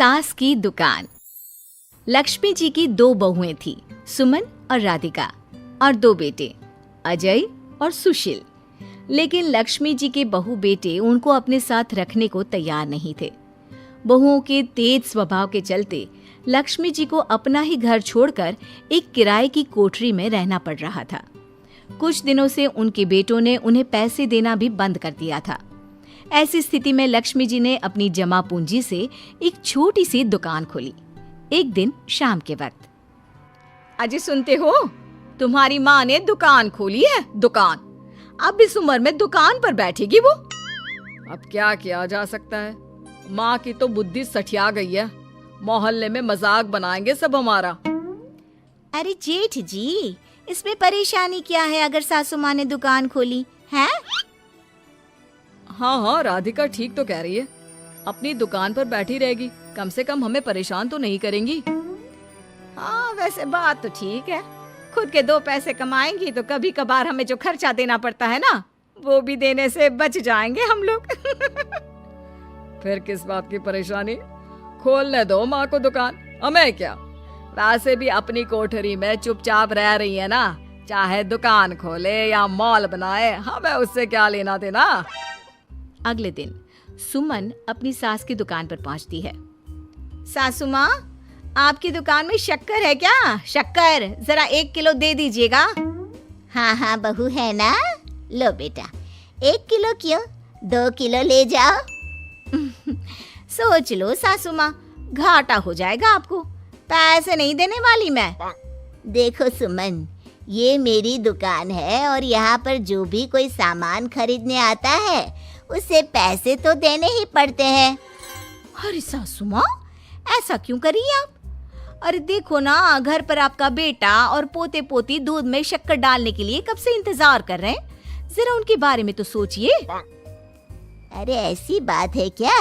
सास की दुकान। लक्ष्मी जी की 2 बहुएं थी, सुमन और राधिका, और 2 बेटे, अजय और सुशील। लेकिन लक्ष्मी जी के बहू बेटे उनको अपने साथ रखने को तैयार नहीं थे। बहुओं के तेज स्वभाव के चलते लक्ष्मी जी को अपना ही घर छोड़कर एक किराए की कोठरी में रहना पड़ रहा था। कुछ दिनों से उनके बेटों ने उन्हें पैसे देना भी बंद कर दिया था। ऐसी स्थिति में लक्ष्मी जी ने अपनी जमा पूंजी से एक छोटी सी दुकान खोली। एक दिन शाम के वक्त, अजय सुनते हो, तुम्हारी माँ ने दुकान खोली है। दुकान अब इस उम्र में दुकान पर बैठेगी वो। अब क्या किया जा सकता है, माँ की तो बुद्धि सठिया गई है। मोहल्ले में मजाक बनाएंगे सब हमारा। अरे जेठ जी, इसमें परेशानी क्या है अगर सासू माँ ने दुकान खोली है? हाँ, राधिका ठीक तो कह रही है। अपनी दुकान पर बैठी रहेगी, कम से कम हमें परेशान तो नहीं करेंगी। हाँ, वैसे बात तो ठीक है। खुद के 2 पैसे कमाएंगी तो कभी कभार हमें जो खर्चा देना पड़ता है ना, वो भी देने से बच जाएंगे हम लोग। फिर किस बात की परेशानी, खोलने दो माँ को दुकान, हमें क्या। वैसे भी अपनी कोठरी में चुपचाप रह रही है ना, चाहे दुकान खोले या मॉल बनाए, हमें उससे क्या लेना देना। अगले दिन सुमन अपनी सास की दुकान पर पहुंचती है। सासू माँ, आपकी दुकान में शक्कर है क्या? शक्कर जरा 1 किलो दे दीजिएगा। हाँ बहू है ना, लो बेटा, 1 किलो क्यों, 2 किलो ले जाओ। सोच लो सासू माँ, घाटा हो जाएगा आपको, पैसे नहीं देने वाली मैं। देखो सुमन, ये मेरी दुकान है और यहाँ पर जो भी कोई सामान खरीदने आता है उसे पैसे तो देने ही पड़ते हैं। अरे सासू माँ, ऐसा क्यों कर रही हैं आप? अरे देखो ना, घर पर आपका बेटा और पोते पोती दूध में शक्कर डालने के लिए कब से इंतजार कर रहे हैं, जरा उनके बारे में तो सोचिए। अरे ऐसी बात है क्या?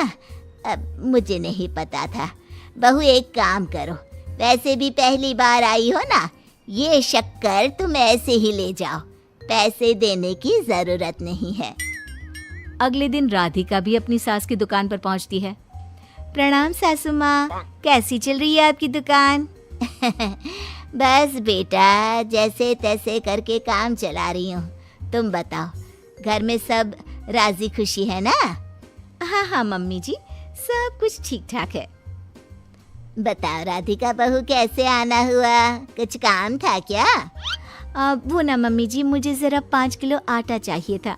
अब मुझे नहीं पता था। बहू एक काम करो, वैसे भी पहली बार आई हो ना, ये शक्कर तुम ऐसे ही ले जाओ, पैसे देने की जरूरत नहीं है। अगले दिन राधिका भी अपनी सास की दुकान पर पहुंचती है। प्रणाम सासू माँ, कैसी चल रही है आपकी दुकान? बस बेटा, जैसे तैसे करके काम चला रही हूँ। तुम बताओ, घर में सब राजी खुशी है ना? हाँ मम्मी जी, सब कुछ ठीक ठाक है। बताओ राधिका बहू, कैसे आना हुआ? कुछ काम था क्या? वो ना मम्मी जी, मुझे जरा 5 किलो आटा चाहिए था।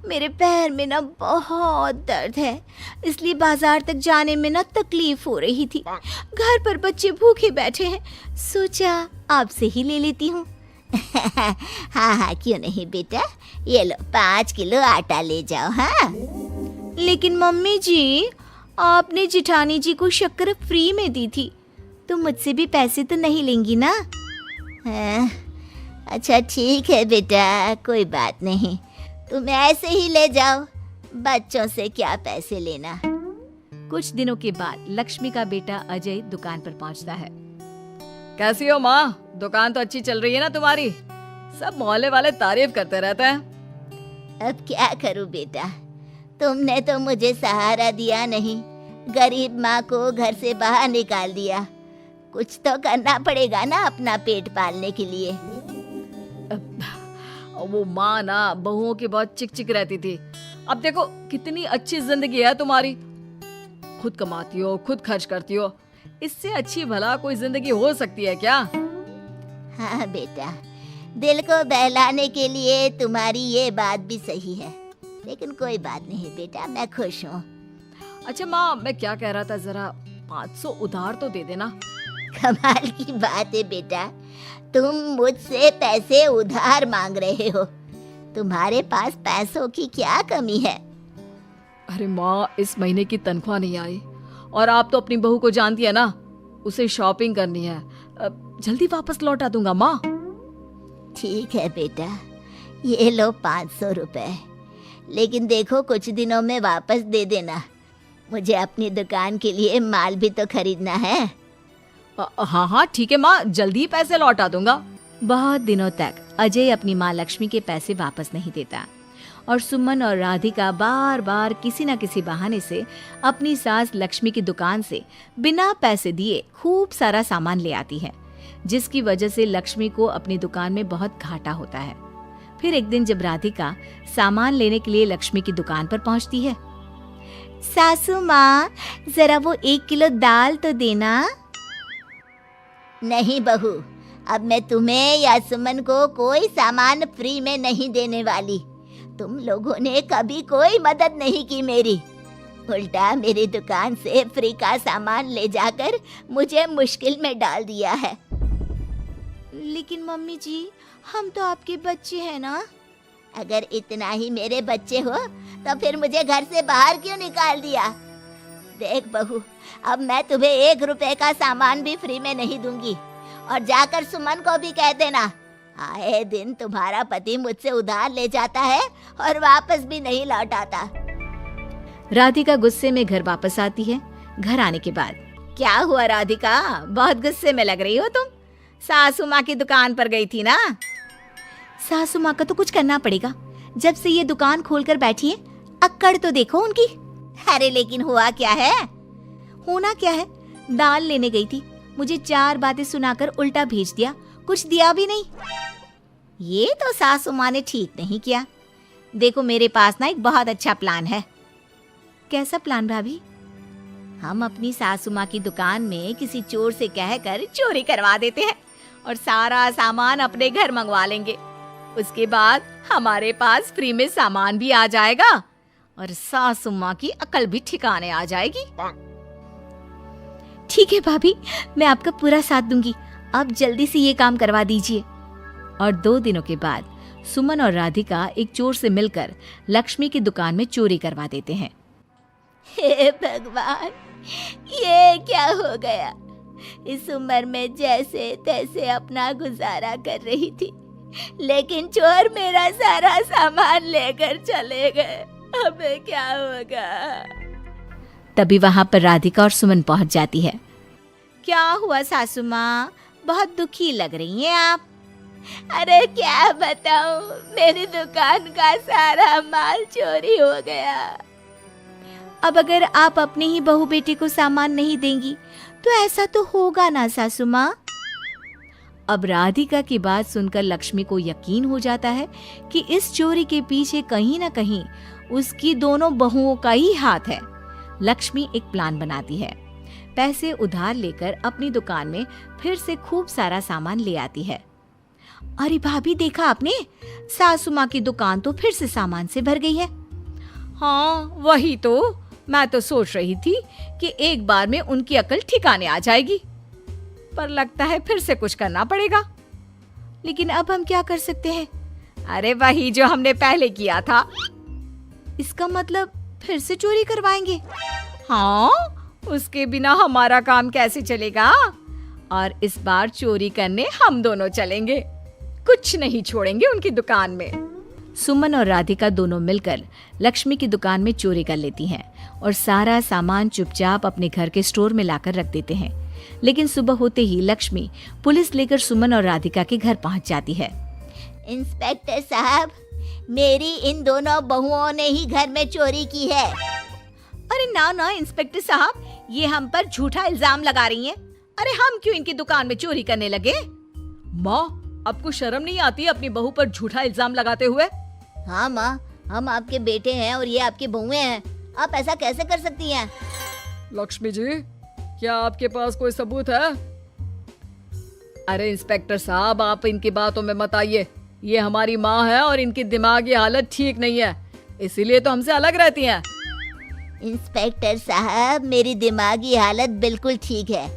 मेरे पैर में ना बहुत दर्द है, इसलिए बाजार तक जाने में ना तकलीफ हो रही थी। घर पर बच्चे भूखे बैठे हैं, सोचा आपसे ही ले लेती हूँ। हाँ, क्यों नहीं बेटा, ये लो 5 किलो आटा ले जाओ। हाँ, लेकिन मम्मी जी, आपने जिठानी जी को शक्कर फ्री में दी थी, तो मुझसे भी पैसे तो नहीं लेंगी ना? हाँ, अच्छा ठीक है बेटा, कोई बात नहीं, तुम ऐसे ही ले जाओ, बच्चों से क्या पैसे लेना। कुछ दिनों के बाद लक्ष्मी का बेटा अजय दुकान पर पहुंचता है। कैसी हो माँ, दुकान तो अच्छी चल रही है ना तुम्हारी, सब मोहल्ले वाले तारीफ करते रहते हैं। अब क्या करूं बेटा, तुमने तो मुझे सहारा दिया नहीं, गरीब माँ को घर से बाहर निकाल दिया। कुछ तो करना पड़ेगा ना अपना पेट पालने के लिए। वो माँ ना बहुओं की बहुत चिक रहती थी, अब देखो कितनी अच्छी जिंदगी है तुम्हारी, खुद कमाती हो, खुद खर्च करती हो, इससे अच्छी भला कोई जिंदगी हो सकती है क्या? हाँ बेटा, दिल को बहलाने के लिए तुम्हारी ये बात भी सही है, लेकिन कोई बात नहीं बेटा, मैं खुश हूँ। अच्छा माँ, मैं क्या कह रहा था, जरा 500 उधार तो दे देना। कमाल की बात है बेटा, तुम मुझसे पैसे उधार मांग रहे हो, तुम्हारे पास पैसों की क्या कमी है? अरे माँ, इस महीने की तनख्वाह नहीं आई और आप तो अपनी बहू को जानती है ना, उसे शॉपिंग करनी है, जल्दी वापस लौटा दूंगा माँ। ठीक है बेटा, ये लो 500 रुपए, लेकिन देखो कुछ दिनों में वापस दे देना, मुझे अपनी दुकान के लिए माल भी तो खरीदना है। हाँ ठीक है माँ, जल्दी पैसे लौटा दूंगा। बहुत दिनों तक अजय अपनी माँ लक्ष्मी के पैसे वापस नहीं देता और सुमन और राधिका बार बार किसी न किसी बहाने से अपनी सास लक्ष्मी की दुकान से बिना पैसे दिए खूब सारा सामान ले आती है, जिसकी वजह से लक्ष्मी को अपनी दुकान में बहुत घाटा होता है। फिर एक दिन जब राधिका सामान लेने के लिए लक्ष्मी की दुकान पर पहुंचती है, सासू माँ, जरा वो 1 किलो दाल तो देना। नहीं बहू, अब मैं तुम्हें या सुमन को कोई सामान फ्री में नहीं देने वाली। तुम लोगों ने कभी कोई मदद नहीं की मेरी, उल्टा मेरी दुकान से फ्री का सामान ले जाकर मुझे मुश्किल में डाल दिया है। लेकिन मम्मी जी, हम तो आपके बच्चे हैं ना। अगर इतना ही मेरे बच्चे हो तो फिर मुझे घर से बाहर क्यों निकाल दिया? देख बहू, अब मैं तुम्हें 1 रुपए का सामान भी फ्री में नहीं दूंगी। और जाकर सुमन को भी कह देना, आए दिन तुम्हारा पति मुझसे उधार ले जाता है और वापस भी नहीं लौटाता। राधिका गुस्से में घर वापस आती है। घर आने के बाद, क्या हुआ राधिका, बहुत गुस्से में लग रही हो तुम? सासू माँ की दुकान पर गई थी ना? सासू माँ का तो कुछ करना पड़ेगा, जब से ये दुकान खोलकर बैठी है। अक्कड़ तो देखो उनकी। अरे लेकिन हुआ क्या है? होना क्या है, दाल लेने गई थी, मुझे 4 बातें सुनाकर उल्टा भेज दिया, कुछ दिया भी नहीं। ये तो सासू माँ ने ठीक नहीं किया। देखो मेरे पास ना एक बहुत अच्छा प्लान है। कैसा प्लान भाभी? हम अपनी सासू माँ की दुकान में किसी चोर से कहकर चोरी करवा देते हैं और सारा सामान अपने घर मंगवा लेंगे। उसके बाद हमारे पास फ्री में सामान भी आ जाएगा और सासू माँ की अकल भी ठिकाने आ जाएगी। ठीक है भाभी, मैं आपका पूरा साथ दूंगी। अब जल्दी से ये काम करवा दीजिए। और 2 दिनों के बाद सुमन और राधिका एक चोर से मिलकर लक्ष्मी की दुकान में चोरी करवा देते हैं। हे भगवान, ये क्या हो गया? इस उम्र में जैसे तैसे अपना गुजारा कर रही थी, लेकिन चोर मेरा सारा सामान लेकर चले गए। अबे क्या होगा? तभी वहां पर राधिका और सुमन पहुंच जाती है। क्या हुआ सासू माँ, बहुत दुखी लग रही हैं आप? अरे क्या बताऊं, मेरी दुकान का सारा माल चोरी हो गया। अब अगर आप अपने ही बहू बेटे को सामान नहीं देंगी तो ऐसा तो होगा ना सासू माँ। अब राधिका की बात सुनकर लक्ष्मी को यकीन हो जाता है कि इस चोरी के पीछे कहीं ना कहीं उसकी दोनों बहुओं का ही हाथ है। लक्ष्मी एक प्लान बनाती है। पैसे उधार लेकर अपनी दुकान में फिर से खूब सारा सामान ले आती है। अरे भाभी, देखा आपने, सासू माँ की दुकान तो फिर से सामान से भर गई है। हाँ वही तो, मैं तो सोच रही थी कि एक बार में उनकी अकल ठिकाने आ जाएगी, पर लगता है फिर से कुछ करना पड़ेगा। लेकिन अब हम क्या कर सकते हैं? अरे वही जो हमने पहले किया था। इसका मतलब फिर से चोरी करवाएंगे? हाँ, उसके बिना हमारा काम कैसे चलेगा? और इस बार चोरी करने हम दोनों चलेंगे, कुछ नहीं छोड़ेंगे उनकी दुकान में। सुमन और राधिका दोनों मिलकर लक्ष्मी की दुकान में चोरी कर लेती हैं और सारा सामान चुपचाप अपने घर के स्टोर में लाकर रख देते हैं। लेकिन सुबह होते ही लक्ष्मी पुलिस लेकर सुमन और राधिका के घर पहुंच जाती है। इंस्पेक्टर साहब, मेरी इन दोनों बहुओं ने ही घर में चोरी की है। अरे ना ना इंस्पेक्टर साहब, ये हम पर झूठा इल्जाम लगा रही हैं। अरे हम क्यों इनकी दुकान में चोरी करने लगे? माँ, आपको शर्म नहीं आती अपनी बहू पर झूठा इल्जाम लगाते हुए? हाँ माँ, हम आपके बेटे हैं और ये आपकी बहुएं हैं, आप ऐसा कैसे कर सकती हैं? लक्ष्मी जी, क्या आपके पास कोई सबूत है? अरे इंस्पेक्टर साहब, आप इनकी बातों में मत आइए। ये हमारी माँ है और इनकी दिमागी हालत ठीक नहीं है, इसीलिए तो हमसे अलग रहती हैं। इंस्पेक्टर साहब, मेरी दिमागी हालत बिल्कुल ठीक है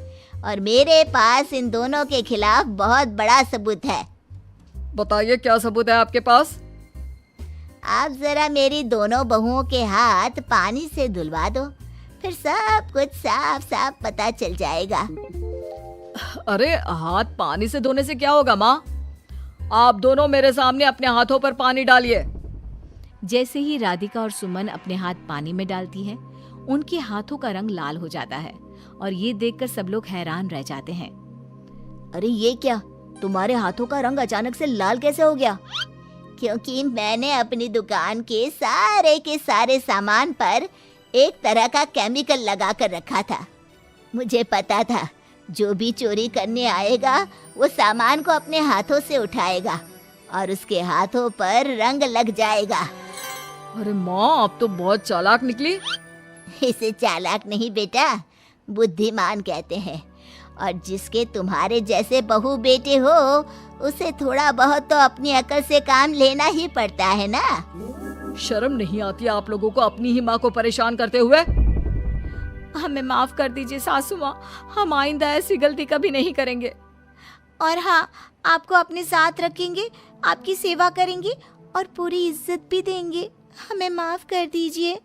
और मेरे पास इन दोनों के खिलाफ बहुत बड़ा सबूत है। बताइए, क्या सबूत है आपके पास? आप जरा मेरी दोनों बहुओं के हाथ पानी से धुलवा दो, फिर सब कुछ साफ साफ पता चल जाएगा। अरे हाथ पानी से धोने से क्या होगा माँ? आप दोनों मेरे सामने अपने हाथों पर पानी डालिए। जैसे ही राधिका और सुमन अपने हाथ पानी में डालती हैं, उनके हाथों का रंग लाल हो जाता है और ये देखकर सब लोग हैरान रह जाते हैं। अरे ये क्या, तुम्हारे हाथों का रंग अचानक से लाल कैसे हो गया? क्योंकि मैंने अपनी दुकान के सारे सामान पर एक तरह का केमिकल लगा कर रखा था। मुझे पता था जो भी चोरी करने आएगा वो सामान को अपने हाथों से उठाएगा और उसके हाथों पर रंग लग जाएगा। अरे माँ, आप तो बहुत चालाक निकली। इसे चालाक नहीं बेटा, बुद्धिमान कहते हैं। और जिसके तुम्हारे जैसे बहू बेटे हो उसे थोड़ा बहुत तो अपनी अकल से काम लेना ही पड़ता है ना। शर्म नहीं आती आप लोगों को अपनी ही माँ को परेशान करते हुए? हमें माफ कर दीजिए सासू माँ, हम आइंदा ऐसी गलती कभी नहीं करेंगे। और हाँ, आपको अपने साथ रखेंगे, आपकी सेवा करेंगे और पूरी इज्जत भी देंगे। हमें माफ कर दीजिए।